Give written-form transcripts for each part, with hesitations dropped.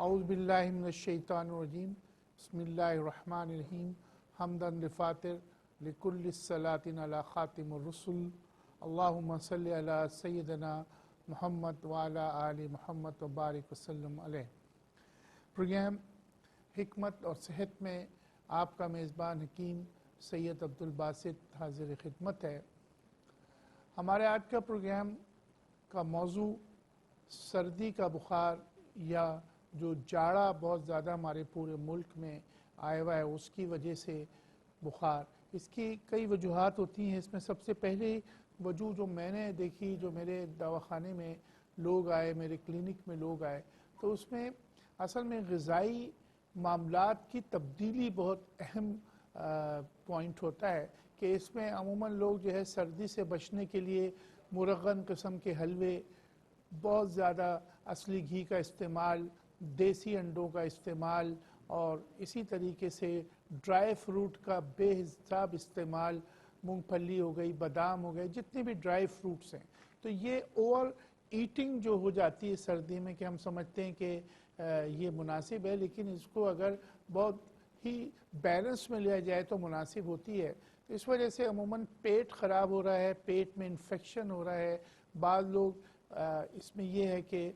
اعوذ باللہ من الشیطان الرجیم بسم اللہ الرحمن الرحیم حمداً لفاتر لکل الصلاۃ علی خاتم الرسل اللہم صلی علی سیدنا محمد وعلی آل محمد وبارک وسلم علیہ۔ پروگرام حکمت اور صحت میں آپ کا میزبان حکیم سید عبدالباسط حاضر خدمت ہے۔ ہمارے آج کا پروگرام کا موضوع سردی کا بخار یا جو جاڑا بہت زیادہ ہمارے پورے ملک میں آیا ہوا ہے اس کی وجہ سے بخار، اس کی کئی وجوہات ہوتی ہیں۔ اس میں سب سے پہلی وجہ جو میں نے دیکھی، جو میرے دواخانے میں لوگ آئے، میرے کلینک میں لوگ آئے، تو اس میں اصل میں غذائی معاملات کی تبدیلی بہت اہم پوائنٹ ہوتا ہے کہ اس میں عموماً لوگ جو ہے سردی سے بچنے کے لیے مرغن قسم کے حلوے، بہت زیادہ اصلی گھی کا استعمال، دیسی انڈوں کا استعمال، اور اسی طریقے سے ڈرائی فروٹ کا بے حساب استعمال، مونگ پھلی ہو گئی، بادام ہو گئے، جتنے بھی ڈرائی فروٹس ہیں، تو یہ اوور ایٹنگ جو ہو جاتی ہے سردی میں کہ ہم سمجھتے ہیں کہ یہ مناسب ہے، لیکن اس کو اگر بہت ہی بیلنس میں لیا جائے تو مناسب ہوتی ہے۔ تو اس وجہ سے عموماً پیٹ خراب ہو رہا ہے، پیٹ میں انفیکشن ہو رہا ہے۔ بعض لوگ اس میں یہ ہے کہ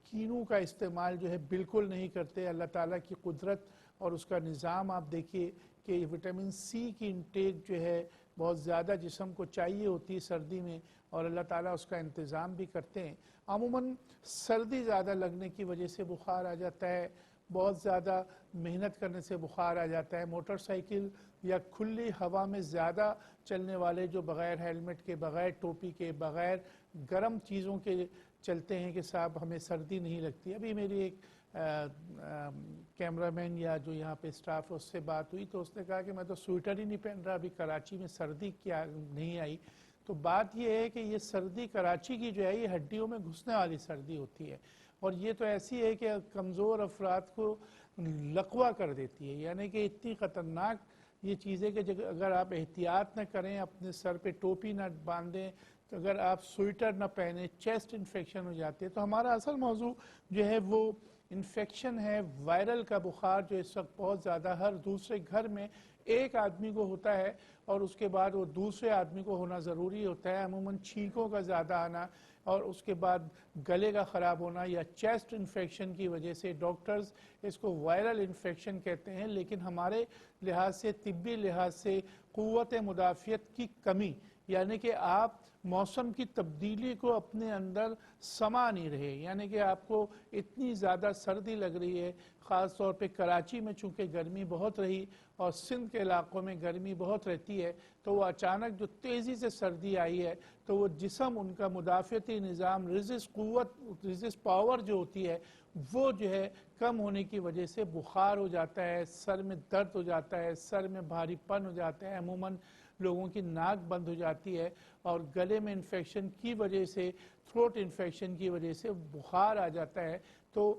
کینو کا استعمال جو ہے بالکل نہیں کرتے۔ اللہ تعالیٰ کی قدرت اور اس کا نظام آپ دیکھیے کہ وٹامن سی کی انٹیک جو ہے بہت زیادہ جسم کو چاہیے ہوتی ہے سردی میں، اور اللہ تعالیٰ اس کا انتظام بھی کرتے ہیں۔ عموماً سردی زیادہ لگنے کی وجہ سے بخار آ جاتا ہے، بہت زیادہ محنت کرنے سے بخار آ جاتا ہے، موٹر سائیکل یا کھلی ہوا میں زیادہ چلنے والے جو بغیر ہیلمٹ کے، بغیر ٹوپی کے، بغیر گرم چیزوں کے چلتے ہیں کہ صاحب ہمیں سردی نہیں لگتی۔ ابھی میری ایک کیمرہ مین یا جو یہاں پہ سٹاف ہے اس سے بات ہوئی تو اس نے کہا کہ میں تو سویٹر ہی نہیں پہن رہا، ابھی کراچی میں سردی کیا نہیں آئی۔ تو بات یہ ہے کہ یہ سردی کراچی کی جو ہے یہ ہڈیوں میں گھسنے والی سردی ہوتی ہے، اور یہ تو ایسی ہے کہ کمزور افراد کو لقوہ کر دیتی ہے، یعنی کہ اتنی خطرناک یہ چیزیں کہ اگر آپ احتیاط نہ کریں، اپنے سر پہ ٹوپی نہ باندھیں، تو اگر آپ سویٹر نہ پہنیں، چیسٹ انفیکشن ہو جاتی ہے۔ تو ہمارا اصل موضوع جو ہے وہ انفیکشن ہے، وائرل کا بخار جو اس وقت بہت زیادہ ہر دوسرے گھر میں ایک آدمی کو ہوتا ہے، اور اس کے بعد وہ دوسرے آدمی کو ہونا ضروری ہوتا ہے۔ عموماً چھینکوں کا زیادہ آنا، اور اس کے بعد گلے کا خراب ہونا یا چیسٹ انفیکشن کی وجہ سے ڈاکٹرز اس کو وائرل انفیکشن کہتے ہیں، لیکن ہمارے لحاظ سے، طبی لحاظ سے قوت مدافعت کی کمی، یعنی کہ آپ موسم کی تبدیلی کو اپنے اندر سما نہیں رہے، یعنی کہ آپ کو اتنی زیادہ سردی لگ رہی ہے، خاص طور پہ کراچی میں چونکہ گرمی بہت رہی اور سندھ کے علاقوں میں گرمی بہت رہتی ہے، تو وہ اچانک جو تیزی سے سردی آئی ہے تو وہ جسم، ان کا مدافعتی نظام، ریزسٹ پاور جو ہوتی ہے وہ جو ہے کم ہونے کی وجہ سے بخار ہو جاتا ہے، سر میں درد ہو جاتا ہے، سر میں بھاری پن ہو جاتا ہے، عموماً لوگوں کی ناک بند ہو جاتی ہے، اور گلے میں انفیکشن کی وجہ سے، تھروٹ انفیکشن کی وجہ سے بخار آ جاتا ہے۔ تو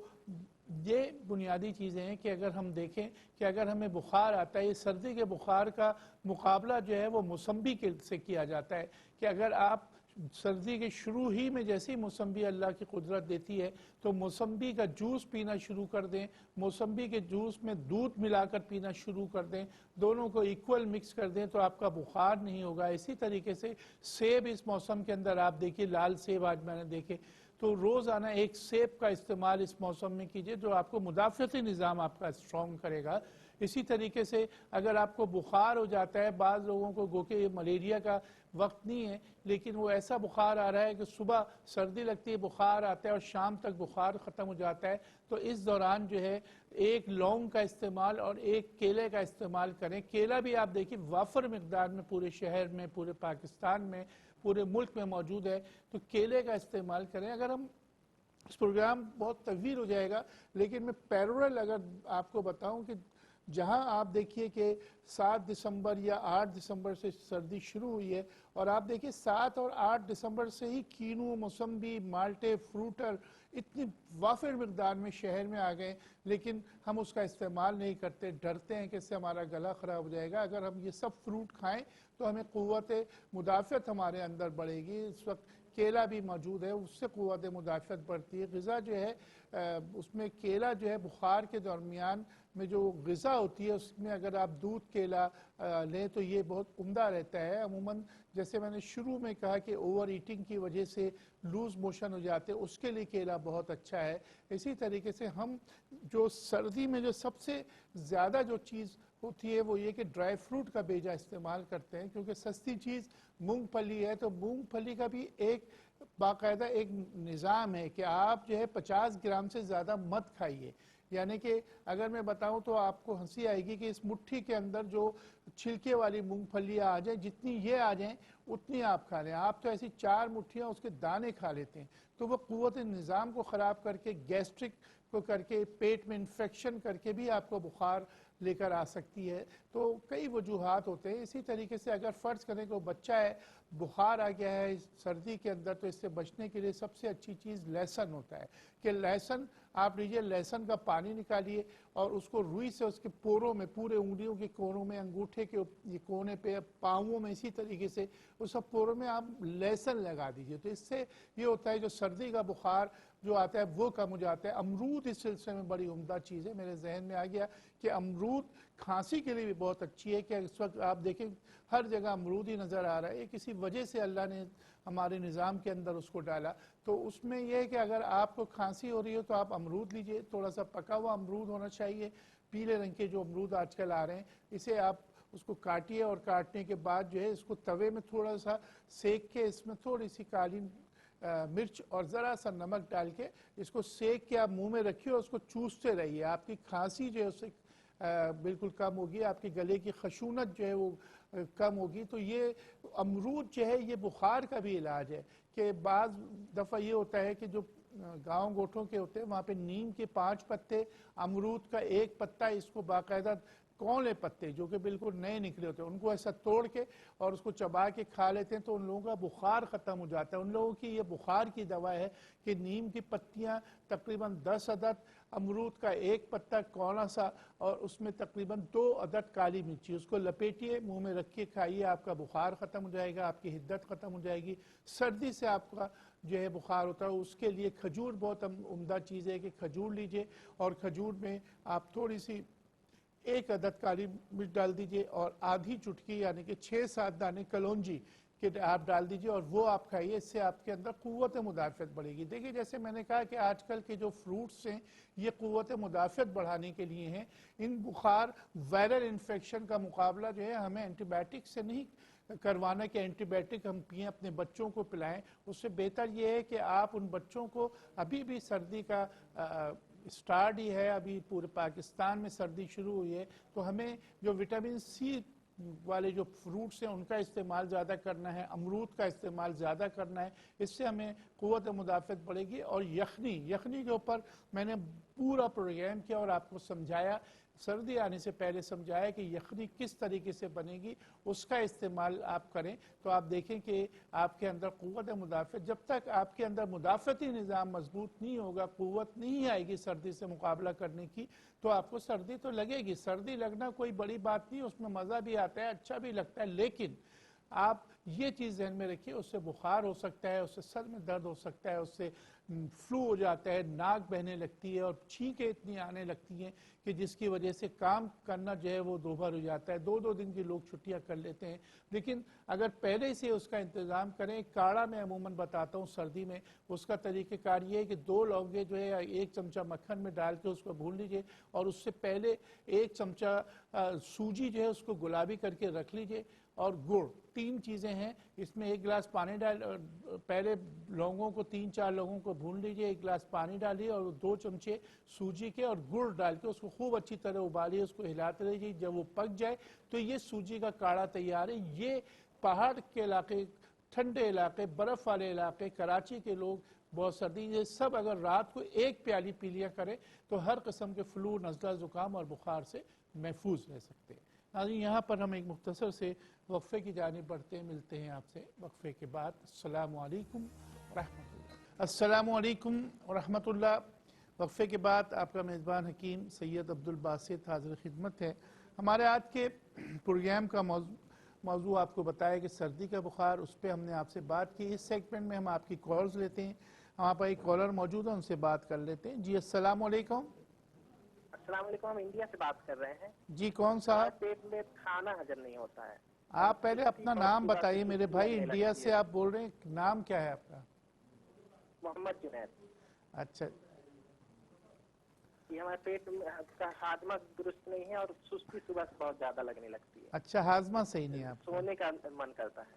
یہ بنیادی چیزیں ہیں کہ اگر ہم دیکھیں کہ اگر ہمیں بخار آتا ہے، یہ سردی کے بخار کا مقابلہ جو ہے وہ موسمبی سے کیا جاتا ہے کہ اگر آپ سردی کے شروع ہی میں جیسی موسمبی اللہ کی قدرت دیتی ہے تو موسمبی کا جوس پینا شروع کر دیں، موسمبی کے جوس میں دودھ ملا کر پینا شروع کر دیں، دونوں کو ایکول مکس کر دیں تو آپ کا بخار نہیں ہوگا۔ اسی طریقے سے سیب اس موسم کے اندر آپ دیکھیے، لال سیب آج میں نے دیکھے، تو روزانہ ایک سیب کا استعمال اس موسم میں کیجئے جو آپ کو مدافعتی نظام آپ کا اسٹرانگ کرے گا۔ اسی طریقے سے اگر آپ کو بخار ہو جاتا ہے، بعض لوگوں کو گو کہ یہ ملیریا کا وقت نہیں ہے لیکن وہ ایسا بخار آ رہا ہے کہ صبح سردی لگتی ہے، بخار آتا ہے اور شام تک بخار ختم ہو جاتا ہے، تو اس دوران جو ہے ایک لونگ کا استعمال اور ایک کیلے کا استعمال کریں۔ کیلا بھی آپ دیکھیں وافر مقدار میں پورے شہر میں، پورے پاکستان میں، پورے ملک میں موجود ہے، تو کیلے کا استعمال کریں۔ اگر ہم اس پروگرام بہت طویل ہو جائے گا لیکن میں پیرورل اگر آپ کو بتاؤں کہ جہاں آپ دیکھیے کہ 7 دسمبر یا 8 دسمبر سے سردی شروع ہوئی ہے، اور آپ دیکھیے 7 اور 8 دسمبر سے ہی کینو، موسمبی، مالٹے، فروٹر اتنی وافر مقدار میں شہر میں آ گئے، لیکن ہم اس کا استعمال نہیں کرتے، ڈرتے ہیں کہ اس سے ہمارا گلا خراب ہو جائے گا۔ اگر ہم یہ سب فروٹ کھائیں تو ہمیں قوت مدافعت ہمارے اندر بڑھے گی۔ اس وقت کیلا بھی موجود ہے، اس سے قوت مدافعت بڑھتی ہے۔ غذا جو ہے اس میں کیلا جو ہے بخار کے درمیان میں جو غذا ہوتی ہے اس میں اگر آپ دودھ کیلا لیں تو یہ بہت عمدہ رہتا ہے۔ عموماً جیسے میں نے شروع میں کہا کہ اوور ایٹنگ کی وجہ سے لوز موشن ہو جاتے ہیں، اس کے لیے کیلا بہت اچھا ہے۔ اسی طریقے سے ہم جو سردی میں جو سب سے زیادہ جو چیز ہوتی ہے وہ یہ کہ ڈرائی فروٹ کا بیجا استعمال کرتے ہیں، کیونکہ سستی چیز مونگ پھلی ہے، تو مونگ پھلی کا بھی ایک باقاعدہ ایک نظام ہے کہ آپ جو ہے 50 گرام سے زیادہ مت کھائیے۔ یعنی کہ اگر میں بتاؤں تو آپ کو ہنسی آئے گی کہ اس مٹھی کے اندر جو چھلکے والی مونگ پھلیاں آ جائیں، جتنی یہ آ جائیں اتنی آپ کھا لیں۔ آپ تو ایسی 4 مٹھیاں اس کے دانے کھا لیتے ہیں، تو وہ قوت نظام کو خراب کر کے گیسٹرک کو کر کے پیٹ میں انفیکشن کر کے بھی آپ کو بخار لے کر آ سکتی ہے۔ تو کئی وجوہات ہوتے ہیں۔ اسی طریقے سے اگر فرض کریں کہ وہ بچہ ہے، بخار آ گیا ہے سردی کے اندر، تو اس سے بچنے کے لیے سب سے اچھی چیز لہسن ہوتا ہے کہ لہسن آپ لیجئے، لہسن کا پانی نکالیے اور اس کو روئی سے اس کے پوروں میں، پورے انگلیوں کے کونوں میں، انگوٹھے کے یہ کونے پہ، پاؤں میں، اسی طریقے سے اس سب پوروں میں آپ لہسن لگا دیجئے، تو اس سے یہ ہوتا ہے جو سردی کا بخار جو آتا ہے وہ کم ہو جاتا ہے۔ امرود اس سلسلے میں بڑی عمدہ چیز ہے، میرے ذہن میں آ گیا کہ امرود کھانسی کے لیے بھی بہت اچھی ہے کہ اس وقت آپ دیکھیں ہر جگہ امرود ہی نظر آ رہا ہے، کسی وجہ سے اللہ نے ہمارے نظام کے اندر اس کو ڈالا۔ تو اس میں یہ ہے کہ اگر آپ کو کھانسی ہو رہی ہو تو آپ امرود لیجئے، تھوڑا سا پکا ہوا امرود ہونا چاہیے، پیلے رنگ کے جو امرود آج کل آ رہے ہیں، اسے آپ اس کو کاٹیے اور کاٹنے کے بعد جو ہے اس کو توے میں تھوڑا سا سیک کے اس میں تھوڑی سی کالی مرچ اور ذرا سا نمک ڈال کے اس کو سیک کے آپ منہ میں رکھیے اور اس کو چوستے رہیے، آپ کی کھانسی جو ہے اس سے بالکل کم ہوگی، آپ کے گلے کی خشونت جو ہے وہ کم ہوگی۔ تو یہ امرود جو ہے یہ بخار کا بھی علاج ہے کہ بعض دفعہ یہ ہوتا ہے کہ جو گاؤں گوٹھوں کے ہوتے ہیں وہاں پہ نیم کے 5 پتے، امرود کا 1 پتا، اس کو باقاعدہ کونلے پتے جو کہ بالکل نئے نکلے ہوتے ہیں ان کو ایسا توڑ کے اور اس کو چبا کے کھا لیتے ہیں تو ان لوگوں کا بخار ختم ہو جاتا ہے۔ ان لوگوں کی یہ بخار کی دوا ہے کہ نیم کی پتیاں تقریباً 10 عدد، امرود کا 1 پتا کونا سا، اور اس میں تقریباً 2 عدد کالی مرچی، اس کو لپیٹیے، منہ میں رکھ کے کھائیے، آپ کا بخار ختم ہو جائے گا، آپ کی حدت ختم ہو جائے گی۔ سردی سے آپ کا جو ہے بخار ہوتا ہے اس کے لیے کھجور بہت عمدہ چیز ہے کہ کھجور لیجئے، اور کھجور میں آپ تھوڑی سی 1 عدد کالی مرچ ڈال دیجئے اور آدھی چٹکی یعنی کہ 6-7 دانے کلونجی کہ آپ ڈال دیجئے اور وہ آپ کھائیے، اس سے آپ کے اندر قوت مدافعت بڑھے گی۔ دیکھیں جیسے میں نے کہا کہ آج کل کے جو فروٹس ہیں یہ قوت مدافعت بڑھانے کے لیے ہیں۔ ان بخار وائرل انفیکشن کا مقابلہ جو ہے ہمیں اینٹی بائیوٹک سے نہیں کروانا کہ اینٹی بائیوٹک ہم پئیں، اپنے بچوں کو پلائیں، اس سے بہتر یہ ہے کہ آپ ان بچوں کو، ابھی بھی سردی کا سٹارٹ ہی ہے، ابھی پورے پاکستان میں سردی شروع ہوئی ہے، تو ہمیں جو وٹامن سی والے جو فروٹس ہیں ان کا استعمال زیادہ کرنا ہے، امرود کا استعمال زیادہ کرنا ہے، اس سے ہمیں قوت مدافعت بڑھے گی۔ اور یخنی کے اوپر میں نے پورا پروگرام کیا اور آپ کو سمجھایا، سردی آنے سے پہلے سمجھایا کہ یخنی کس طریقے سے بنے گی، اس کا استعمال آپ کریں تو آپ دیکھیں کہ آپ کے اندر قوت مدافعت، جب تک آپ کے اندر مدافعتی نظام مضبوط نہیں ہوگا، قوت نہیں آئے گی سردی سے مقابلہ کرنے کی، تو آپ کو سردی تو لگے گی۔ سردی لگنا کوئی بڑی بات نہیں، اس میں مزہ بھی آتا ہے، اچھا بھی لگتا ہے، لیکن آپ یہ چیز ذہن میں رکھیے اس سے بخار ہو سکتا ہے، اس سے سر میں درد ہو سکتا ہے، اس سے فلو ہو جاتا ہے، ناک بہنے لگتی ہے اور چھینکیں اتنی آنے لگتی ہیں کہ جس کی وجہ سے کام کرنا جو ہے وہ دوبھر ہو جاتا ہے۔ 2 دن کی لوگ چھٹیاں کر لیتے ہیں، لیکن اگر پہلے سے اس کا انتظام کریں، کاڑھا میں عموماً بتاتا ہوں سردی میں، اس کا طریقہ کار یہ ہے کہ 2 لونگے جو ہے 1 چمچہ مکھن میں ڈال کے اس کو بھون لیجئے، اور اس سے پہلے 1 چمچہ سوجی جو ہے اس کو گلابی کر کے رکھ لیجئے، اور گڑ، 3 چیزیں ہیں، اس میں 1 گلاس پانی ڈال، پہلے لونگوں کو 3-4 لونگوں کو بھون لیجئے، 1 گلاس پانی ڈالیے اور 2 چمچے سوجی کے اور گڑ ڈال کے اس کو خوب اچھی طرح ابالیے، اس کو ہلاتے رہیے، جب وہ پک جائے تو یہ سوجی کا کاڑھا تیار ہے۔ یہ پہاڑ کے علاقے، ٹھنڈے علاقے، برف والے علاقے، کراچی کے لوگ بہت سردی، یہ سب اگر رات کو 1 پیالی پی لیا کریں تو ہر قسم کے فلو، نزلہ، زکام اور بخار سے محفوظ رہ سکتے ہیں۔ ناظرین یہاں پر ہم ایک مختصر سے وقفے کی جانب بڑھتے ہیں، ملتے ہیں آپ سے وقفے کے بعد۔ السلام علیکم ورحمۃ اللہ۔ السلام علیکم ورحمۃ اللہ۔ وقفے کے بعد آپ کا میزبان حکیم سید عبدالباسط حاضر خدمت ہے۔ ہمارے آج کے پروگرام کا موضوع آپ کو بتایا کہ سردی کا بخار، اس پہ ہم نے آپ سے بات کی. اس سیگمنٹ میں ہم آپ کی کالز لیتے ہیں. ہمارے پاس ایک کالر موجود ہے، ان سے بات کر لیتے ہیں. جی السلام علیکم. السلام علیکم، ہم انڈیا سے بات کر رہے ہیں. جی کون ہمارے صاحب؟ پیٹ میں کھانا ہجم نہیں ہوتا ہے. آپ پہلے اپنا نام بتائیے میرے بھائی. انڈیا سے ہے آپ بول رہے ہیں، نام کیا ہے آپ کا؟ محمد جنید. اچھا. یہ ہمارے پیٹ کا ہاضمہ درست نہیں ہے اور سستی صبح سے بہت زیادہ لگنے لگتی ہے. اچھا، ہاضمہ صحیح نہیں ہے آپ کا. سونے کا من کرتا ہے.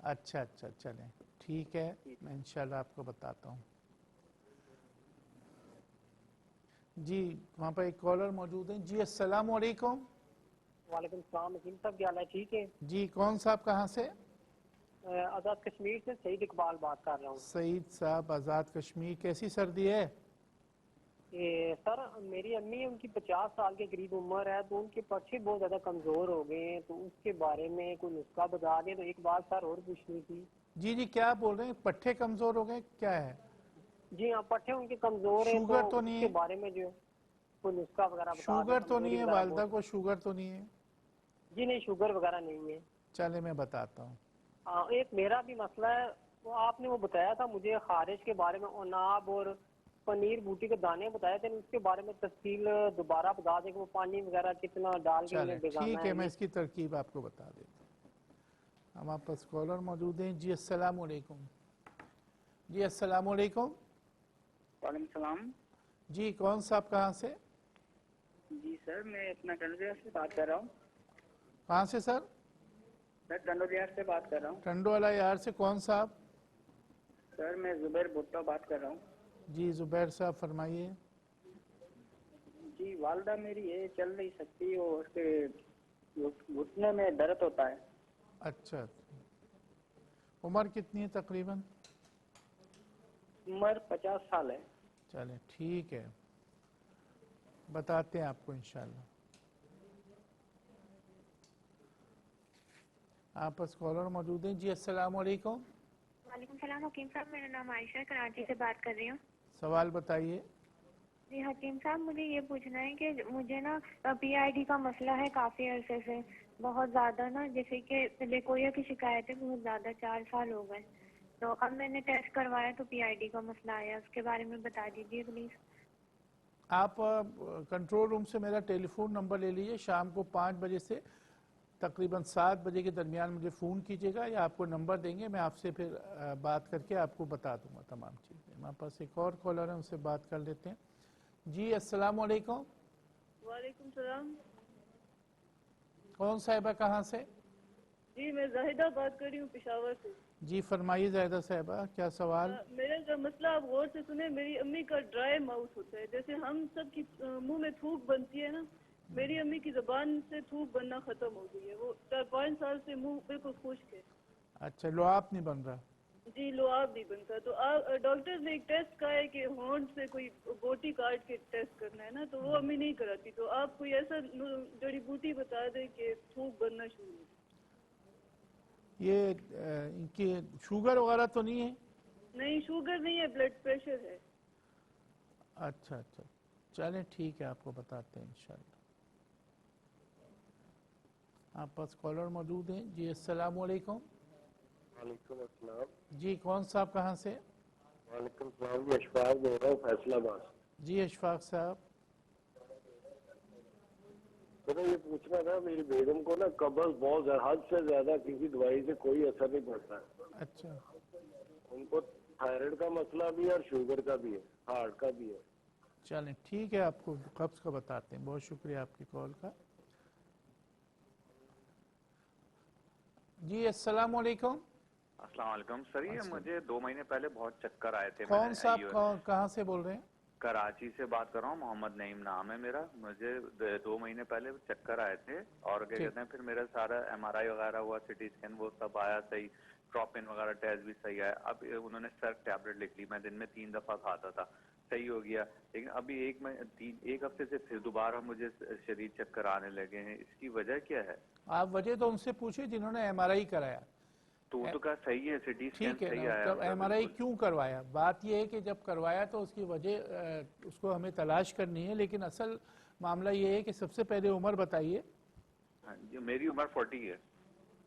اچھا اچھا، چلیں ٹھیک ہے، میں انشاءاللہ آپ کو بتاتا ہوں. جی وہاں پہ ایک کالر موجود ہیں. جی السلام علیکم. وعلیکم السلام. حکیم صاحب کیا حال ہے؟ ٹھیک ہے. جی کون صاحب کہاں سے؟ آزاد کشمیر سے سعید اقبال بات کر رہا ہوں. سعید صاحب آزاد کشمیر. کیسی سردی ہے؟ سر میری امی، ان کی 50 سال کے قریب عمر ہے، تو ان کے پٹھے بہت زیادہ کمزور ہو گئے ہیں، تو اس کے بارے میں کوئی نسخہ بتا دیں. تو ایک بات سر اور پوچھنی تھی. جی جی کیا بول رہے ہیں؟ پٹھے کمزور ہو گئے؟ کیا ہے؟ جی ہاں، پٹھے ان کے کمزور ہیں، شوگر تو اس نہیں کے ہے؟ بارے میں جو کوئی نسخہ وغیرہ بتا دیں. شوگر تو نہیں کمزوری ہے وغیرہ والدہ بہت. کو؟ شوگر تو نہیں ہے؟ جی نہیں، شوگر وغیرہ نہیں ہے. چلے میں بتاتا ہوں. ایک میرا بھی مسئلہ ہے. وہ آپ نے وہ بتایا تھا مجھے خارش کے بارے میں، عناب اور پنیر بوٹی کے دانے بتائے تھے. اس کے بارے میں تفصیل دوبارہ بتا دیں کہ وہ پانی وغیرہ کتنا ڈال کے انہیں چلیں بھگانا ٹھیک ہے، میں یہ. اس کی ترکیب آپ کو بتا دیتا ہوں. ہمارے پاس کالر موجود ہیں. جی السلام علیکم. جی السلام علیکم. وعلیکم السلام. جی کون صاحب کہاں سے؟ جی سر میں اپنا ٹنڈو سے بات کر رہا ہوں. کہاں سے سر؟ میں ٹنڈو سے بات کر رہا ہوں. ٹنڈو والا یار سے. کون صاحب؟ سر میں زبیر بھٹو بات کر رہا ہوں. جی زبیر صاحب فرمائیے. جی والدہ میری یہ چل نہیں سکتی اور اس کے گھٹنے میں درد ہوتا ہے. اچھا. عمر کتنی ہے تقریباً؟ عمر 50 سال ہے. چلیں ٹھیک ہے، بتاتے ہیں آپ کو انشاءاللہ. آپ پاس کالر موجود ہیں. جی السلام علیکم. وعلیکم السلام. حکیم صاحب میرا نام عائشہ، کراچی سے بات کر رہی ہوں. سوال بتائیے. جی حکیم صاحب مجھے یہ پوچھنا ہے کہ مجھے نا پی آئی ڈی کا مسئلہ ہے کافی عرصے سے، بہت زیادہ نا، جیسے کہ لیکویا کی شکایت ہے بہت زیادہ، 4 سال ہو گئے. تو اب میں نے ٹیسٹ کروایا تو پی آئی ڈی کا مسئلہ آیا، اس کے بارے میں بتا دیجیے پلیز. آپ کنٹرول روم سے میرا ٹیلی فون نمبر لے لیجیے. شام کو 5 بجے سے تقریباً 7 بجے کے درمیان مجھے فون کیجیے گا، یا آپ کو نمبر دیں گے، میں آپ سے پھر بات کر کے آپ کو بتا دوں گا تمام چیزیں. ہمارے پاس ایک اور کالر ہے، ان سے بات کر لیتے ہیں. جی السلام علیکم. وعلیکم السلام. کون صاحبہ کہاں سے؟ جی میں زاہدہ بات کر رہی ہوں پشاور سے. جی فرمائیے زاہدہ صاحبہ، کیا سوال؟ میرا جو مسئلہ آپ غور سے سنیں، میری امی کا ڈرائی ماؤتھ ہوتا ہے، جیسے ہم سب کی منہ میں تھوک بنتی ہے نا، میری امی کی زبان سے تھوک بننا ختم ہو گئی ہے. وہ 4-5 سال سے منہ بالکل خشک ہے. اچھا، لعاب نہیں بن رہا؟ جی لعاب نہیں بنتا. تو ڈاکٹر نے ایک ٹیسٹ کہا ہے کہ ہونٹ سے کوئی بوٹی کاٹ کے ٹیسٹ کرنا ہے نا، تو وہ امی نہیں کراتی. تو آپ کوئی ایسا جڑی بوٹی بتا دیں کہ تھوک بننا شروع ہو. یہ ان کی شوگر وغیرہ تو نہیں ہے؟ نہیں شوگر نہیں ہے، بلڈ پریشر ہے. اچھا اچھا، چلیں ٹھیک ہے، آپ کو بتاتے ہیں انشاءاللہ. آپ پاس کالر موجود ہیں. جی السلام علیکم. وعلیکم السلام. جی کون صاحب کہاں سے؟ وعلیکم السلام جی، اشفاق بول رہا ہوں فیصلہ آباد. جی اشفاق صاحب. میں یہ پوچھنا تھا، میری بیگم کو نا قبض بہت حد سے زیادہ، کسی دوائی سے کوئی اثر نہیں پڑتا ہے. اچھا. ان کو تھائرائیڈ کا مسئلہ بھی ہے اور شوگر کا بھی ہے، ہارٹ کا بھی ہے. چلیں ٹھیک ہے، آپ کو قبض کا بتاتے ہیں. بہت شکریہ آپ کی کال کا. جی السلام علیکم. السلام علیکم سر. یہ مجھے 2 مہینے پہلے بہت چکر آئے تھے. کون صاحب کہاں سے بول رہے ہیں؟ کراچی سے بات کر رہا ہوں. محمد نعیم نام ہے میرا. مجھے 2 مہینے پہلے چکر آئے تھے، اور کیا کہتے ہیں پھر میرا سارا ایم آر آئی وغیرہ ہوا، سی ٹی اسکین، وہ سب آیا صحیح، ٹراپن وغیرہ ٹیسٹ بھی صحیح آیا. اب انہوں نے سر ٹیبلٹ لکھ لی، میں دن میں 3 دفعہ کھاتا تھا، صحیح ہو گیا. لیکن ابھی ایک ہفتے سے پھر دوبارہ مجھے شدید چکر آنے لگے ہیں. اس کی وجہ کیا ہے؟ آپ وجہ تو ان سے پوچھیں جنہوں نے ایم آر آئی کرایا. تو کا صحیح ہے، سی ٹی اسکین ٹھیک ہے صحیح نا، آیا. جب ایم آر آئی کیوں کروایا؟ بات یہ ہے کہ جب کروایا تو اس کی وجہ اس کو ہمیں تلاش کرنی ہے. لیکن اصل معاملہ یہ ہے کہ سب سے پہلے عمر بتائیے. میری عمر 40 ہے.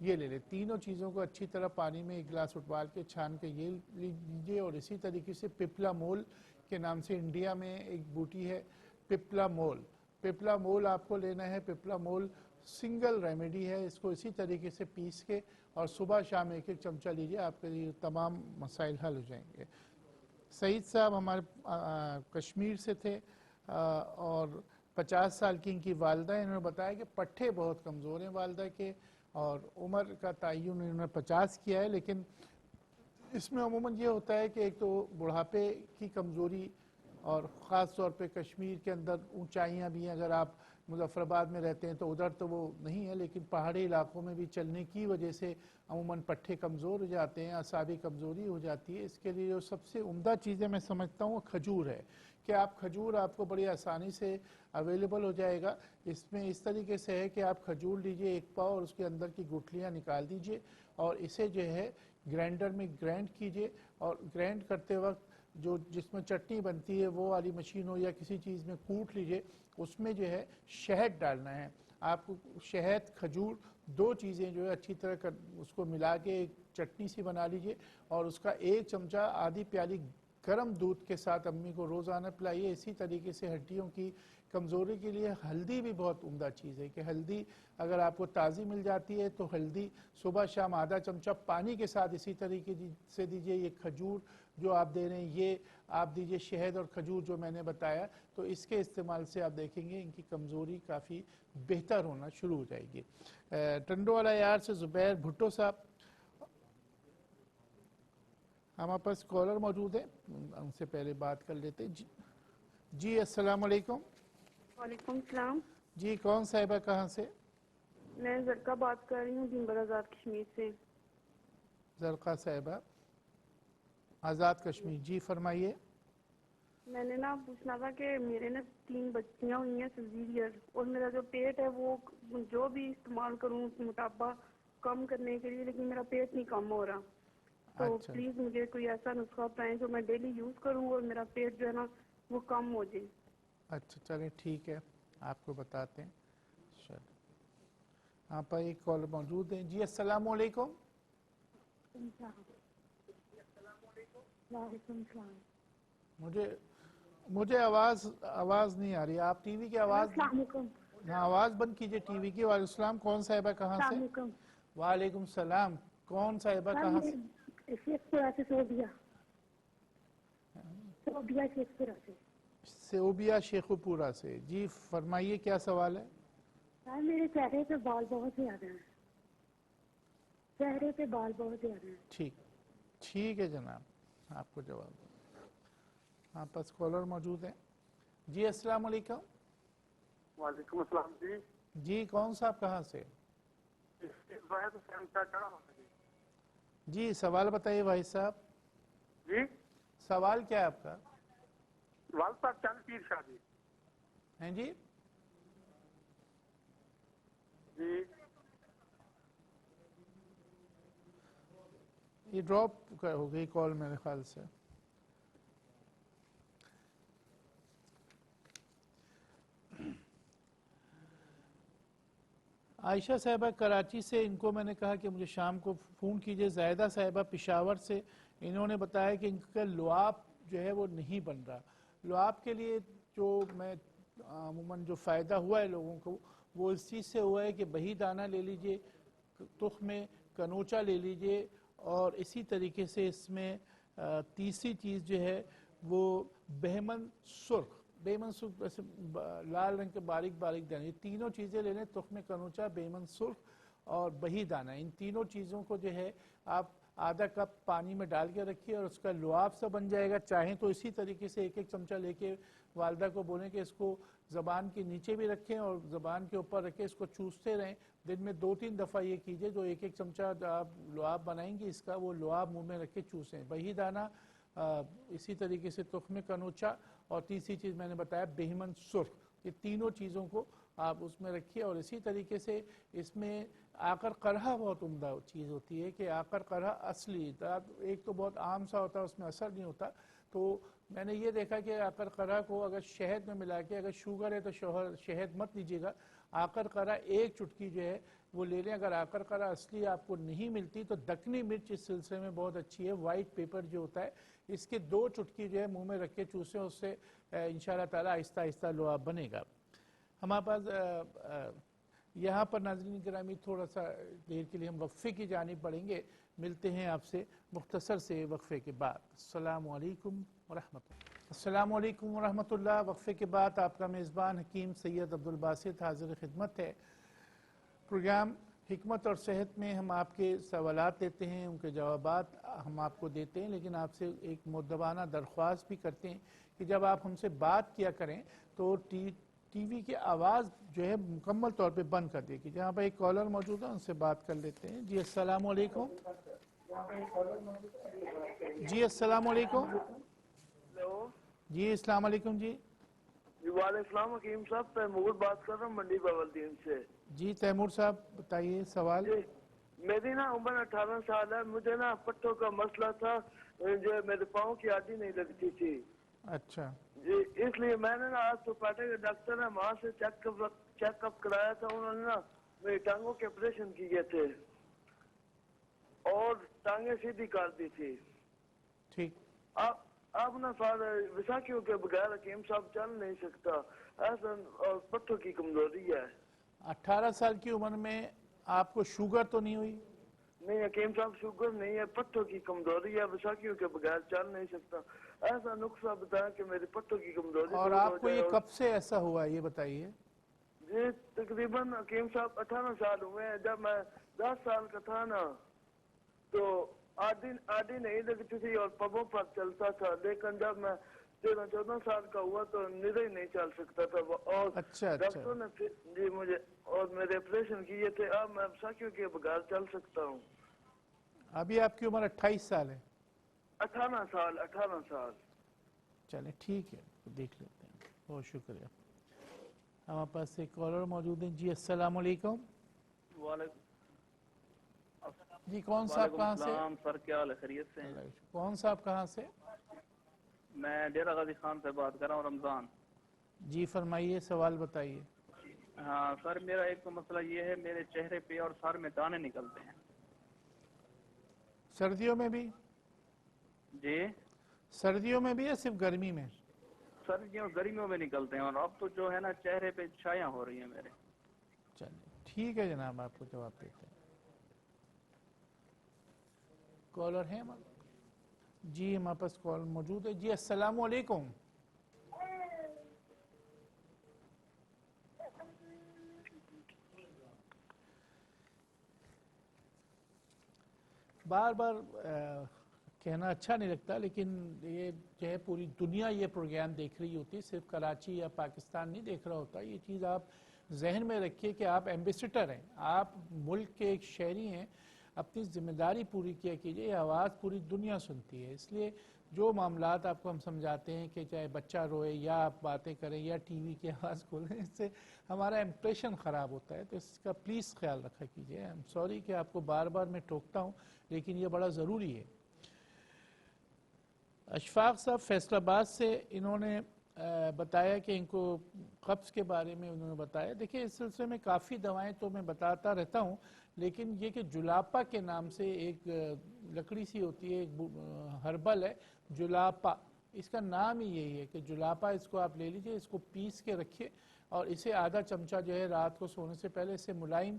یہ لے لیں. تینوں چیزوں کو اچھی طرح پانی میں ایک گلاس اٹوال کے چھان کے یہ لیجیے. اور اسی طریقے سے پپلا مول کے نام سے انڈیا میں ایک بوٹی ہے پپلا مول. پپلا مول آپ کو لینا ہے. پپلا مول سنگل ریمیڈی ہے. اس کو اسی طریقے سے پیس کے اور صبح شام ایک ایک چمچہ لیجیے, آپ کے لیے تمام مسائل حل ہو جائیں گے. سعید صاحب ہمارے کشمیر سے تھے اور 50 سال کی ان کی والدہ ہیں. انہوں نے بتایا کہ پٹھے بہت کمزور ہیں والدہ کے, اور عمر کا تعین انہوں نے 50 کیا ہے. لیکن اس میں عموماً یہ ہوتا ہے کہ ایک تو بڑھاپے کی کمزوری, اور خاص طور پہ کشمیر کے اندر اونچائیاں بھی ہیں. اگر آپ مظفر آباد میں رہتے ہیں تو ادھر تو وہ نہیں ہے, لیکن پہاڑی علاقوں میں بھی چلنے کی وجہ سے عموماً پٹھے کمزور ہو جاتے ہیں, اعصابی کمزوری ہو جاتی ہے. اس کے لیے جو سب سے عمدہ چیزیں میں سمجھتا ہوں وہ کھجور ہے, کہ آپ کھجور آپ کو بڑی آسانی سے اویلیبل ہو جائے گا. اس میں اس طریقے سے ہے کہ آپ کھجور لیجئے 1 پاؤ اور اس کے اندر کی گٹھلیاں نکال دیجئے, اور اسے جو ہے گرائنڈر میں گرائنڈ کیجئے. اور گرائنڈ کرتے وقت جس میں چٹنی بنتی ہے وہ والی مشین ہو یا کسی چیز میں کوٹ لیجئے. اس میں جو ہے شہد ڈالنا ہے آپ کو. شہد, کھجور, 2 چیزیں جو ہے اچھی طرح اس کو ملا کے ایک چٹنی سی بنا لیجئے, اور اس کا 1 چمچہ آدھی پیالی گرم دودھ کے ساتھ امی کو روزانہ پلائیے. اسی طریقے سے ہڈیوں کی کمزوری کے لیے ہلدی بھی بہت عمدہ چیز ہے, کہ ہلدی اگر آپ کو تازی مل جاتی ہے تو ہلدی صبح شام آدھا چمچہ پانی کے ساتھ اسی طریقے سے دیجئے. یہ کھجور جو آپ دے رہے ہیں یہ آپ دیجئے, شہد اور کھجور جو میں نے بتایا, تو اس کے استعمال سے آپ دیکھیں گے ان کی کمزوری کافی بہتر ہونا شروع ہو جائے گی. ٹنڈو والا یار سے زبیر بھٹو صاحب, ہمارے پاس کالر موجود ہے, ان سے پہلے بات کر لیتے ہیں. جی السلام علیکم. وعلیکم السلام. جی کون صاحبہ کہاں سے؟ میں زرقہ بات کر رہی ہوں, دنبر آزاد کشمیر سے. زرقہ صاحبہ آزاد کشمیر, جی فرمائیے. میں نے نا پوچھنا تھا کہ میرے نا 3 بچیاں ہوئی ہیں سیزیرین, اور میرا جو پیٹ ہے وہ جو بھی استعمال کروں موٹاپا کم کرنے کے لیے, لیکن میرا پیٹ نہیں کم ہو رہا. تو اچھا پلیز مجھے کوئی ایسا نسخہ بتائیں جو میں ڈیلی یوز کروں اور میرا پیٹ جو ہے نا وہ کم ہو جائے. اچھا چلیں ٹھیک ہے, آپ کو بتاتے ہیں. چلیں یہاں پر ایک کالر موجود ہیں. جی السلام علیکم. وعلیکم السلام. مجھے آواز نہیں آ رہی. آپ ٹی وی کی آواز, السلام علیکم. ہاں آواز بند کیجئے ٹی وی کی. وعلیکم السلام. کون صاحبہ کہاں سے؟ السلام علیکم. وعلیکم السلام. کون صاحبہ کہاں سے؟ شیخ پورہ سے صوبیہ شیخ پورہ سے. صوبیہ شیخ پورہ سے, جی فرمائیے کیا سوال ہے؟ میرے چہرے پہ بال بہت زیادہ ہیں. چہرے پہ بال بہت زیادہ ہیں. ٹھیک ہے جناب, آپ کو جواب دوں. آپ پاس کالر موجود ہیں. جی السلام علیکم. وعلیکم السلام. جی کون صاحب کہاں سے؟ جی سوال بتائیے بھائی صاحب. جی سوال کیا ہے آپ کا؟ والد صاحب چند پیر شادی ہیں. جی جی یہ ڈراپ ہو گئی کال میرے خیال سے. عائشہ صاحبہ کراچی سے, ان کو میں نے کہا کہ مجھے شام کو فون کیجئے. زائدہ صاحبہ پشاور سے, انہوں نے بتایا کہ ان کا لعاب جو ہے وہ نہیں بن رہا. لعاب کے لیے جو میں عموماً جو فائدہ ہوا ہے لوگوں کو وہ اس چیز سے ہوا ہے کہ بہی دانہ لے لیجئے, تخم کنوچا لے لیجئے, اور اسی طریقے سے اس میں تیسری چیز جو ہے وہ بہمن سرخ ویسے لال رنگ کے باریک باریک دانے, یہ تینوں چیزیں لے لیں. تخم کنوچا, بہمن سرخ اور بہی دانہ, ان تینوں چیزوں کو جو ہے آپ آدھا کپ پانی میں ڈال کے رکھیے, اور اس کا لعاب سا بن جائے گا. چاہیں تو اسی طریقے سے 1 چمچہ لے کے والدہ کو بولیں کہ اس کو زبان کے نیچے بھی رکھیں اور زبان کے اوپر رکھیں, اس کو چوستے رہیں. دن میں 2-3 دفعہ یہ کیجئے. جو 1 چمچہ آپ لعاب بنائیں گے اس کا, وہ لعاب منہ میں رکھ کے چوسیں. بہی دانہ, اسی طریقے سے تخم کنوچا, اور تیسری چیز میں نے بتایا بہمن سرخ. یہ تینوں چیزوں کو آپ اس میں رکھیے. اور اسی طریقے سے اس میں آکر قرحہ بہت عمدہ چیز ہوتی ہے, کہ آکر قرحہ اصلی, ایک تو بہت عام سا ہوتا ہے اس میں اثر نہیں ہوتا. تو میں نے یہ دیکھا کہ آکر قرحہ کو اگر شہد میں ملا کے, اگر شوگر ہے تو شہد مت لیجیے گا, آکر قرحہ 1 چٹکی جو ہے وہ لے لیں. اگر عقرقرہ اصلی آپ کو نہیں ملتی تو دکنی مرچ اس سلسلے میں بہت اچھی ہے. وائٹ پیپر جو ہوتا ہے اس کے 2 چٹکی جو ہے منہ میں رکھ کے چوسیں, اس سے انشاءاللہ تعالی آہستہ آہستہ لعاب بنے گا. ہمارے پاس یہاں پر ناظرین گرامی تھوڑا سا دیر کے لیے ہم وقفے کی جانب بڑھیں گے. ملتے ہیں آپ سے مختصر سے وقفے کے بعد. السلام علیکم ورحمۃ اللہ. السلام علیکم ورحمۃ اللہ. وقفے کے بعد آپ کا میزبان حکیم سید عبدالباسط حاضر خدمت ہے. پروگرام حکمت اور صحت میں ہم آپ کے سوالات لیتے ہیں, ان کے جوابات ہم آپ کو دیتے ہیں, لیکن آپ سے ایک مؤدبانہ درخواست بھی کرتے ہیں کہ جب آپ ہم سے بات کیا کریں تو ٹی وی کی آواز جو ہے مکمل طور پہ بند کر دیے. جہاں پہ ایک کالر موجود ہے ان سے بات کر لیتے ہیں. جی السلام علیکم. جی السلام علیکم. ہیلو جی السلام علیکم. جی وعلیکم السلام. حکیم صاحب تیمور بات کر رہا ہوں منڈی باولدین سے. جی تیمور صاحب بتائیے سوال. جی میری نا عمر 18 سال ہے. مجھے نا پٹھوں کا مسئلہ تھا, جو میرے پاؤں کی ہڈی نہیں لگتی تھی. اچھا جی اس لیے میں نے نا آج تو پاٹے کے ڈاکٹر ہے وہاں سے چیک اپ کرایا تھا. انہوں نے نا میری ٹانگوں کے آپریشن کیے تھے اور ٹانگیں سیدھی کر دی تھی. ٹھیک. اب نا وساکھیوں کے بغیر حکیم صاحب چل نہیں سکتا. ایسا اور پٹھوں کی کمزوری ہے. 18 سال کی عمر میں آپ کو شوگر تو نہیں ہوئی؟ نہیں حکیم صاحب شوگر نہیں ہے, پٹھوں کی کمزوری ہے. وساکھیوں کے بغیر چل نہیں سکتا. ایسا نقصہ بتایا کہ میری پٹھوں کی کمزوری اور آپ کو یہ کب سے ایسا ہوا یہ بتائیے؟ جی تقریباً حکیم صاحب 18 سال ہوئے ہیں. جب میں 10 سال کا تھا نا تو آدھی نہیں لگتی تھی اور پبوں پر چلتا تھا, لیکن جب میں 13-14 سال کا ہوا تو نرے نہیں چل سکتا تھا. اور ڈاکٹروں نے جی مجھے اور میرے آپریشن کیے تھے. اب میں وساکھیوں کے بغیر چل سکتا ہوں. ابھی آپ کی عمر 28 سال ہے؟ 18 سال. چلیں ٹھیک ہے, دیکھ لیتے ہیں. بہت شکریہ. ہمارے پاس ایک کالر موجود ہیں. جی السلام علیکم. وعلیکم. جی کون صاحب کہاں سے؟ سر کیا حال ہے, خیریت سے ہیں؟ کون صاحب کہاں سے؟ میں ڈیرہ غازی خان سے بات کر رہا ہوں, رمضان. جی فرمائیے, سوال بتائیے. ہاں سر میرا ایک تو مسئلہ یہ ہے, میرے چہرے پہ اور سر میں دانے نکلتے ہیں. سردیوں میں بھی؟ جی سردیوں میں بھی یا صرف گرمی میں؟ سردیوں گرمیوں میں نکلتے ہیں, اور اب تو جو ہے نا چہرے پہ چھایاں ہو رہی ہیں میرے. چلیے ٹھیک ہے جناب, آپ کو جواب دیتے ہیں. کالر ہیں جی ہمارے پاس کال موجود ہے. جی السلام علیکم. بار بار کہنا اچھا نہیں لگتا, لیکن یہ جو ہے پوری دنیا یہ پروگرام دیکھ رہی ہوتی, صرف کراچی یا پاکستان نہیں دیکھ رہا ہوتا. یہ چیز آپ ذہن میں رکھیے کہ آپ ایمبیسڈر ہیں, آپ ملک کے ایک شہری ہیں. اپنی ذمہ داری پوری کیا کیجئے. یہ آواز پوری دنیا سنتی ہے, اس لیے جو معاملات آپ کو ہم سمجھاتے ہیں کہ چاہے بچہ روئے یا آپ باتیں کریں یا ٹی وی کی آواز کھولیں, اس سے ہمارا امپریشن خراب ہوتا ہے. تو اس کا پلیز خیال رکھا کیجئے. I'm sorry کہ آپ کو بار بار میں ٹوکتا ہوں, لیکن یہ بڑا ضروری ہے. اشفاق صاحب فیصل آباد سے, انہوں نے بتایا کہ ان کو قبض کے بارے میں انہوں نے بتایا. دیکھیں اس سلسلے میں کافی دوائیں تو میں بتاتا رہتا ہوں, لیکن یہ کہ جلاپا کے نام سے ایک لکڑی سی ہوتی ہے, ایک ہربل ہے جلاپا, اس کا نام ہی یہی ہے کہ جلاپا. اس کو آپ لے لیجئے, اس کو پیس کے رکھیے اور اسے آدھا چمچہ جو ہے رات کو سونے سے پہلے, اس سے ملائم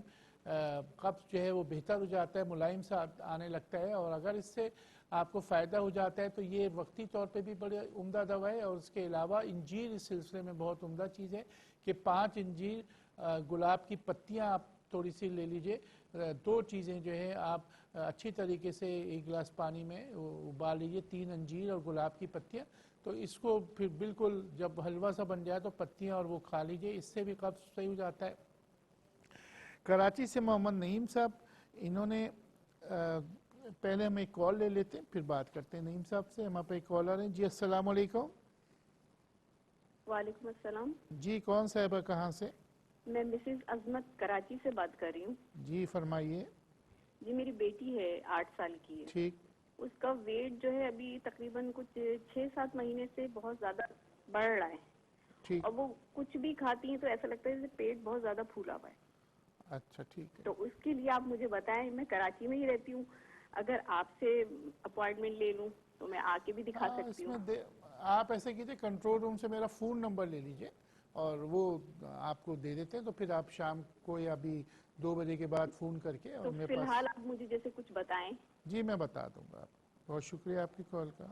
قبض جو ہے وہ بہتر ہو جاتا ہے, ملائم سا آنے لگتا ہے. اور اگر اس سے آپ کو فائدہ ہو جاتا ہے تو یہ وقتی طور پہ بھی بڑے عمدہ دوا ہے. اور اس کے علاوہ انجیر اس سلسلے میں بہت عمدہ چیز ہے کہ 5 انجیر گلاب کی پتیاں آپ تھوڑی سی لے لیجئے. 2 چیزیں جو ہے آپ اچھی طریقے سے 1 گلاس پانی میں ابال لیجئے, 3 انجیر اور گلاب کی پتیاں. تو اس کو پھر بالکل جب حلوہ سا بن جائے تو پتیاں اور وہ کھا لیجئے, اس سے بھی قبض صحیح ہو جاتا ہے. کراچی سے محمد نعیم صاحب, انہوں نے پہلے ہم ایک کال لے لیتے ہیں پھر بات کرتے ہیں نعیم صاحب سے. ہمارے پہ ایک کالر ہیں. جی السلام علیکم. وعلیکم السلام. جی کون صاحبہ کہاں سے؟ میں مسز عظمت کراچی سے بات کر رہی ہوں. جی فرمائیے. جی میری بیٹی ہے 8 سال کی ہے. ٹھیک. اس کا ویٹ جو ہے ابھی تقریباً کچھ 6-7 مہینے سے بہت زیادہ بڑھ رہا ہے. ٹھیک. اور وہ کچھ بھی کھاتی ہیں تو ایسا لگتا ہے جیسے پیٹ بہت زیادہ پھولا ہوا ہے. اچھا ٹھیک ہے. تو اس کے لیے آپ مجھے بتائیں. میں کراچی میں ہی رہتی ہوں, اگر آپ سے اپوائنٹمنٹ لے لوں تو میں آ کے بھی دکھا سکتی ہوں. آپ ایسے کیجیے, کنٹرول روم سے میرا فون نمبر لے لیجئے اور وہ آپ کو دے دیتے ہیں, تو پھر آپ شام کو یا ابھی 2 بجے کے بعد فون کر کے. اور تو میرے فی پاس الحال آپ مجھے جیسے کچھ بتائیں. جی میں بتا دوں گا آپ. بہت شکریہ آپ کی کال کا.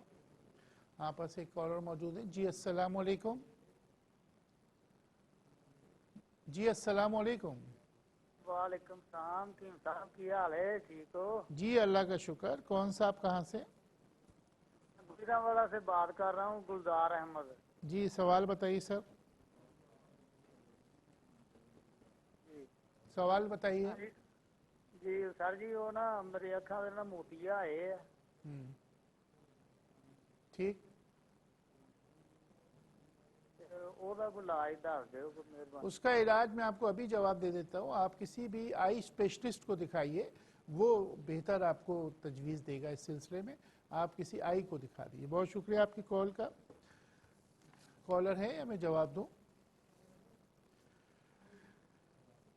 آپ پاس ایک کالر موجود ہے. جی السلام علیکم. جی السلام علیکم. وعلیکم السلام. صاحب کی حال ہے, ٹھیک ہو؟ جی اللہ کا شکر. کون سا آپ کہاں سے؟ گجرا والا سے بات کر رہا ہوں, گلزار احمد. جی سوال بتائیے سر. سوال بتائیے. جی سر جی وہ نا میری اکھاں دے نا موتیا ہے. ٹھیک. اس کا علاج میں آپ کو ابھی جواب دے دیتا ہوں. آپ کسی بھی آئی اسپیشلسٹ کو دکھائیے, وہ بہتر آپ کو تجویز دے گا اس سلسلے میں. آپ کسی آئی کو دکھا دیجیے. بہت شکریہ آپ کی کال کا. کالر ہے یا میں جواب دوں؟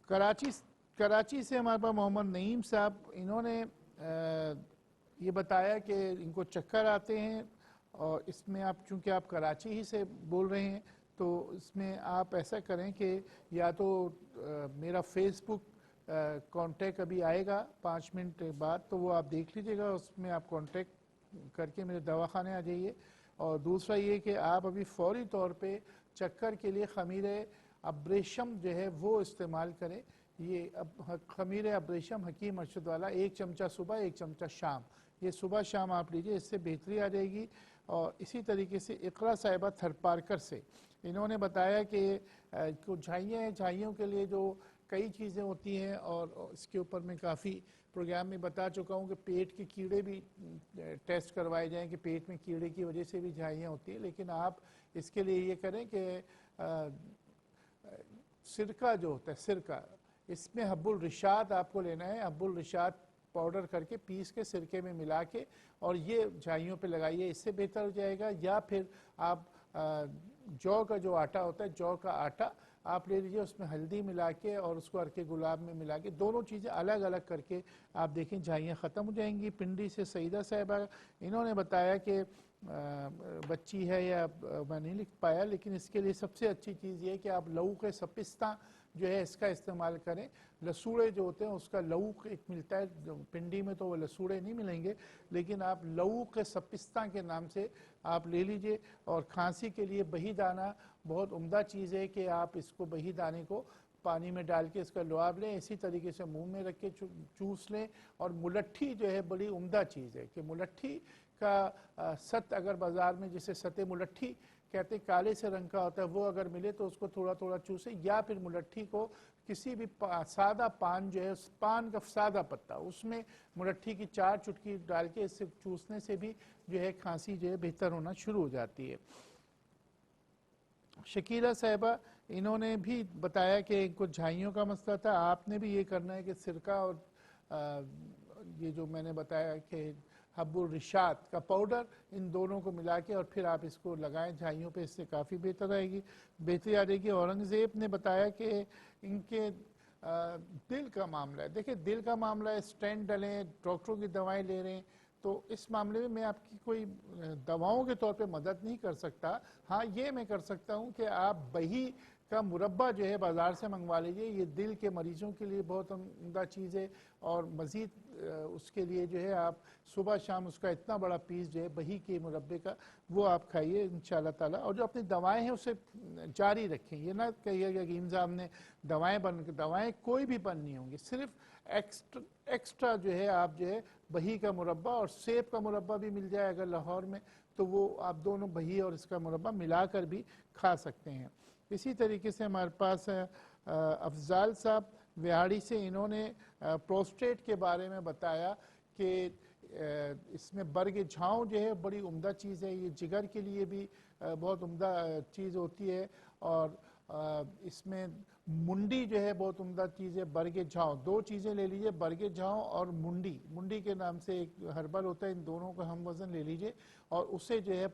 کراچی سے ہمارے پاس محمد نعیم صاحب, انہوں نے یہ بتایا کہ ان کو چکر آتے ہیں, اور اس میں آپ چونکہ آپ کراچی ہی سے بول رہے ہیں تو اس میں آپ ایسا کریں کہ یا تو میرا فیس بک کانٹیکٹ ابھی آئے گا 5 منٹ بعد, تو وہ آپ دیکھ لیجئے گا. اس میں آپ کانٹیکٹ کر کے میرے دواخانے آ جائیے. اور دوسرا یہ کہ آپ ابھی فوری طور پہ چکر کے لیے خمیر ابریشم جو ہے وہ استعمال کریں. یہ خمیر ابریشم حکیم ارشد والا 1 چمچہ صبح 1 چمچہ شام, یہ صبح شام آپ لیجئے, اس سے بہتری آ جائے گی. اور اسی طریقے سے اقرا صاحبہ تھر پارکر سے انہوں نے بتایا کہ جھائیوں کے لیے جو کئی چیزیں ہوتی ہیں, اور اس کے اوپر میں کافی پروگرام میں بتا چکا ہوں کہ پیٹ کے کیڑے بھی ٹیسٹ کروائے جائیں کہ پیٹ میں کیڑے کی وجہ سے بھی جھائیاں ہوتی ہیں. لیکن آپ اس کے لیے یہ کریں کہ سرکہ جو ہوتا ہے, سرکہ, اس میں حب الرشاد آپ کو لینا ہے. حب الرشاد پاؤڈر کر کے پیس کے سرکے میں ملا کے اور یہ جھائیوں پہ لگائیے, اس سے بہتر ہو جائے گا. یا پھر آپ جو کا جو آٹا ہوتا ہے, جو کا آٹا آپ لے لیجئے, اس میں ہلدی ملا کے اور اس کو عرق گلاب میں ملا کے, دونوں چیزیں الگ الگ کر کے آپ دیکھیں جھائیاں ختم ہو جائیں گی. پنڈی سے سعیدہ صاحبہ, انہوں نے بتایا کہ بچی ہے یا میں نہیں لکھ پایا, لیکن اس کے لیے سب سے اچھی چیز یہ ہے کہ آپ لوک سپستہ جو ہے اس کا استعمال کریں. لسوڑے جو ہوتے ہیں اس کا لوک ایک ملتا ہے, پنڈی میں تو وہ لسوڑے نہیں ملیں گے, لیکن آپ لوک سپستہ کے نام سے آپ لے لیجئے. اور کھانسی کے لیے بہی دانہ بہت عمدہ چیز ہے کہ آپ اس کو بہی دانے کو پانی میں ڈال کے اس کا لعاب لیں, اسی طریقے سے منہ میں رکھ کے چوس لیں. اور ملٹھی جو ہے بڑی عمدہ چیز ہے کہ ملٹھی کا ست اگر بازار میں جسے ست ملٹھی کہتے ہیں, کالے سے رنگ کا ہوتا ہے, وہ اگر ملے تو اس کو تھوڑا تھوڑا چوسے. یا پھر ملٹھی کو کسی بھی سادہ پان جو ہے, اس پان کا سادہ پتا, اس میں ملٹھی کی 4 چٹکی ڈال کے اس سے چوسنے سے بھی جو ہے کھانسی جو ہے بہتر ہونا شروع ہو جاتی ہے. شکیلہ صاحبہ, انہوں نے بھی بتایا کہ ان کو جھائیوں کا مسئلہ تھا. آپ نے بھی یہ کرنا ہے کہ سرکہ اور یہ جو میں نے بتایا کہ حب الرشاد کا پاؤڈر, ان دونوں کو ملا کے اور پھر آپ اس کو لگائیں جھائیوں پہ, اس سے کافی بہتر آئے گی, بہتری آ جائے گی. اورنگزیب نے بتایا کہ ان کے دل کا معاملہ ہے. دیکھیں دل کا معاملہ ہے, سٹینٹ ڈلیں, ڈاکٹروں کی دوائیں لے رہے ہیں, تو اس معاملے میں آپ کی کوئی دواؤں کے طور پہ مدد نہیں کر سکتا. ہاں یہ میں کر سکتا ہوں کہ آپ بہی کا مربع جو ہے بازار سے منگوا لیجئے, یہ دل کے مریضوں کے لیے بہت عمدہ چیز ہے. اور مزید اس کے لیے جو ہے آپ صبح شام اس کا اتنا بڑا پیس جو ہے بہی کے مربے کا وہ آپ کھائیے انشاءاللہ تعالیٰ. اور جو اپنی دوائیں ہیں اسے جاری رکھیں, یہ نہ کہیے کہ حکیم صاحب نے دوائیں کوئی بھی بند نہیں ہوں گی, صرف ایکسٹرا جو ہے آپ جو ہے بہی کا مربع اور سیب کا مربع بھی مل جائے اگر لاہور میں, تو وہ آپ دونوں بہی اور اس کا مربع ملا کر بھی کھا سکتے ہیں. اسی طریقے سے ہمارے پاس افضال صاحب ویاڑی سے, انہوں نے پروسٹیٹ کے بارے میں بتایا کہ اس میں برگ جھاؤں جو ہے بڑی عمدہ چیز ہے, یہ جگر کے لیے بھی بہت عمدہ چیز ہوتی ہے. اور اس میں منڈی جو ہے بہت عمدہ چیز ہے. برگ جھاؤں 2 چیزیں لے لیجئے, برگ جھاؤں اور منڈی کے نام سے ایک ہربل ہوتا ہے, ان دونوں کو ہم وزن لے لیجئے اور اسے جو ہے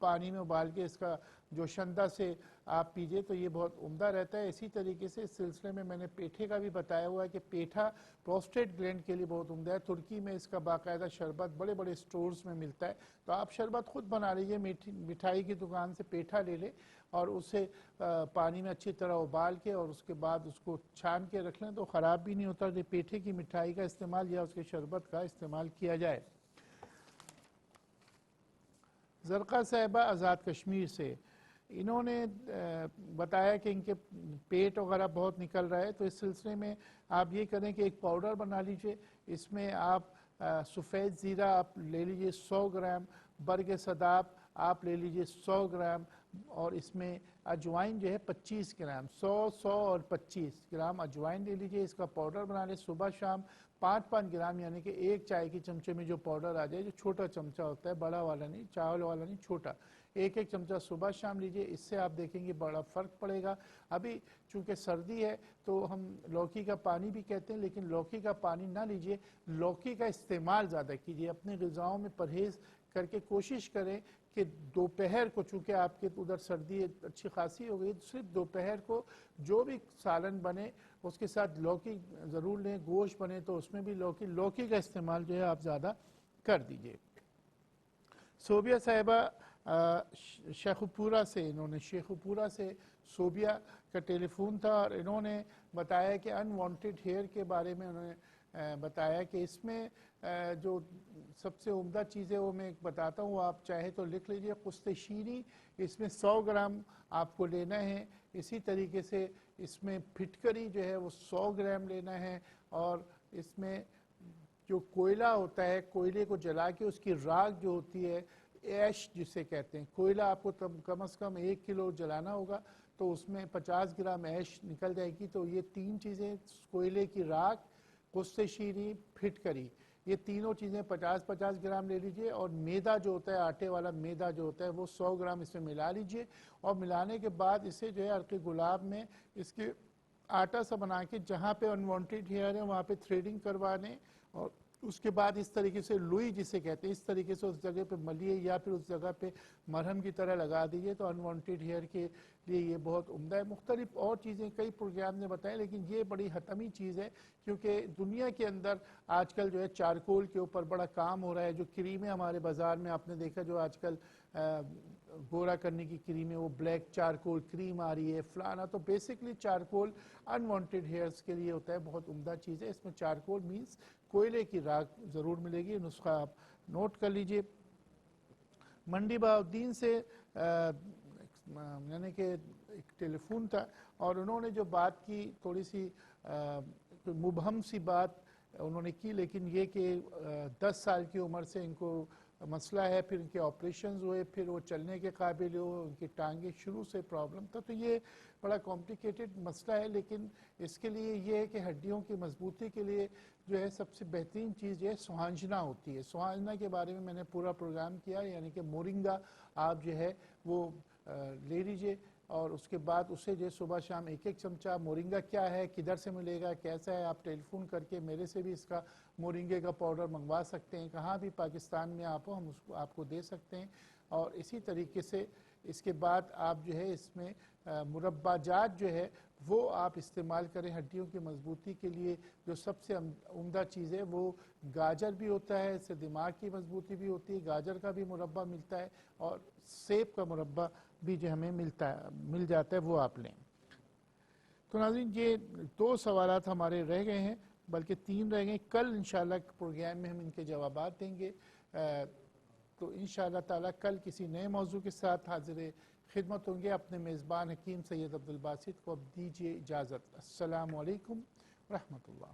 پانی میں ابال کے اس کا جوشندہ سے آپ پیجئے تو یہ بہت عمدہ رہتا ہے. اسی طریقے سے اس سلسلے میں نے پیٹھے کا بھی بتایا ہوا ہے کہ پیٹھا پروسٹیٹ گلینڈ کے لیے بہت عمدہ ہے. ترکی میں اس کا باقاعدہ شربت بڑے بڑے سٹورز میں ملتا ہے, تو آپ شربت خود بنا لیجئے. مٹھائی کی دکان سے پیٹھا لے لیں اور اسے پانی میں اچھی طرح ابال کے اور اس کے بعد اس کو چھان کے رکھ لیں تو خراب بھی نہیں ہوتا. جو پیٹھے کی مٹھائی کا استعمال یا اس کے شربت کا استعمال کیا جائے. زرقا صاحبہ آزاد کشمیر سے, انہوں نے بتایا کہ ان کے پیٹ وغیرہ بہت نکل رہا ہے, تو اس سلسلے میں آپ یہ کریں کہ ایک پاؤڈر بنا لیجئے. اس میں آپ سفید زیرہ آپ لے لیجئے 100 گرام, برگ صداب آپ لے لیجئے 100 گرام, اور اس میں اجوائن جو ہے 25 گرام, 100 اور 25 گرام اجوائن لے لیجئے. اس کا پاؤڈر بنا لیں. صبح شام 5 گرام یعنی کہ ایک چائے کی چمچے میں جو پاؤڈر آ جائے, جو چھوٹا چمچہ ہوتا ہے, بڑا والا نہیں, چاول والا نہیں, چھوٹا, ایک چمچہ صبح شام لیجئے. اس سے آپ دیکھیں گے بڑا فرق پڑے گا. ابھی چونکہ سردی ہے تو ہم لوکی کا پانی بھی کہتے ہیں, لیکن لوکی کا پانی نہ لیجئے, لوکی کا استعمال زیادہ کیجئے. اپنے غذاؤں میں پرہیز کر کے کوشش کریں کہ دوپہر کو, چونکہ آپ کے ادھر سردی اچھی خاصی ہو گئی, صرف دوپہر کو جو بھی سالن بنے اس کے ساتھ لوکی ضرور لیں. گوشت بنے تو اس میں بھی لوکی کا استعمال جو ہے آپ زیادہ کر دیجئے. صوبیہ صاحبہ شیخوپورہ سے, انہوں نے شیخوپورہ سے صوبیہ کا ٹیلی فون تھا اور انہوں نے بتایا کہ انوانٹیڈ ہیئر کے بارے میں انہوں نے بتایا کہ اس میں جو سب سے عمدہ چیزیں وہ میں بتاتا ہوں, آپ چاہے تو لکھ لیجئے. قسط شیریں اس میں 100 گرام آپ کو لینا ہے. اسی طریقے سے اس میں پھٹکری جو ہے وہ 100 گرام لینا ہے, اور اس میں جو کوئلہ ہوتا ہے, کوئلے کو جلا کے اس کی راکھ جو ہوتی ہے, ایش جسے کہتے ہیں, کوئلہ آپ کو کم از کم 1 کلو جلانا ہوگا تو اس میں 50 گرام ایش نکل جائے گی. تو یہ 3 چیزیں, کوئلے کی راکھ, قسط شیریں, پھٹکری, یہ تینوں چیزیں 50 گرام لے لیجئے. اور میدا جو ہوتا ہے, آٹے والا میدا جو ہوتا ہے, وہ 100 گرام اس میں ملا لیجئے. اور ملانے کے بعد اسے جو ہے عرق گلاب میں اس کے آٹا سا بنا کے جہاں پہ انوانٹیڈ ہیئر ہے وہاں پہ تھریڈنگ کروانے, اور اس کے بعد اس طریقے سے لوئی جسے کہتے ہیں, اس طریقے سے اس جگہ پہ ملیے یا پھر اس جگہ پہ مرہم کی طرح لگا دیجئے. تو انوانٹیڈ ہیئر کے لیے یہ بہت عمدہ ہے. مختلف اور چیزیں کئی پروگرام نے بتائیں, لیکن یہ بڑی حتمی چیز ہے کیونکہ دنیا کے اندر آج کل جو ہے چارکول کے اوپر بڑا کام ہو رہا ہے. جو کریمیں ہمارے بازار میں آپ نے دیکھا, جو آج کل گورا کرنے کی کریمیں, وہ بلیک چارکول کریم آ رہی ہے فلانا, تو بیسکلی چارکول انوانٹیڈ ہیئرز کے لیے ہوتا ہے, بہت عمدہ چیز ہے. اس میں چارکول مینز کوئلے کی راکھ ضرور ملے گی. نسخہ آپ نوٹ کر لیجئے. منڈی بہاؤالدین سے یعنی کہ ایک ٹیلی فون تھا اور انہوں نے جو بات کی تھوڑی سی مبہم سی بات انہوں نے کی, لیکن یہ کہ 10 سال کی عمر سے ان کو مسئلہ ہے, پھر ان کے آپریشنز ہوئے, پھر وہ چلنے کے قابل ہو, ان کی ٹانگیں شروع سے پرابلم تھا. تو یہ بڑا کمپلیکیٹڈ مسئلہ ہے, لیکن اس کے لیے یہ ہے کہ ہڈیوں کی مضبوطی کے لیے جو ہے سب سے بہترین چیز جو ہے سوہانجنا ہوتی ہے. سوہانجنا کے بارے میں نے پورا پروگرام کیا, یعنی کہ مورنگا آپ جو ہے وہ لے لیجئے اور اس کے بعد اسے جو صبح شام 1 چمچہ. مورنگا کیا ہے, کدھر سے ملے گا, کیسا ہے, آپ ٹیلی فون کر کے میرے سے بھی اس کا مورنگے کا پاؤڈر منگوا سکتے ہیں. کہاں بھی پاکستان میں آپ ہو, ہم اس کو آپ کو دے سکتے ہیں. اور اسی طریقے سے اس کے بعد آپ جو ہے اس میں مربع جات جو ہے وہ آپ استعمال کریں ہڈیوں کی مضبوطی کے لیے. جو سب سے عمدہ چیز ہے وہ گاجر بھی ہوتا ہے, اس سے دماغ کی مضبوطی بھی ہوتی ہے. گاجر کا بھی مربع ملتا ہے اور سیب کا مربع بھی جو ہمیں مل جاتا ہے, وہ آپ لیں. تو ناظرین یہ 2 سوالات ہمارے رہ گئے ہیں, بلکہ 3 رہ گئے. کل انشاءاللہ پروگرام میں ہم ان کے جوابات دیں گے. تو انشاءاللہ تعالی کل کسی نئے موضوع کے ساتھ حاضر خدمت ہوں گے. اپنے میزبان حکیم سید عبدالباسط کو اب دیجیے اجازت. السلام علیکم ورحمۃ اللہ.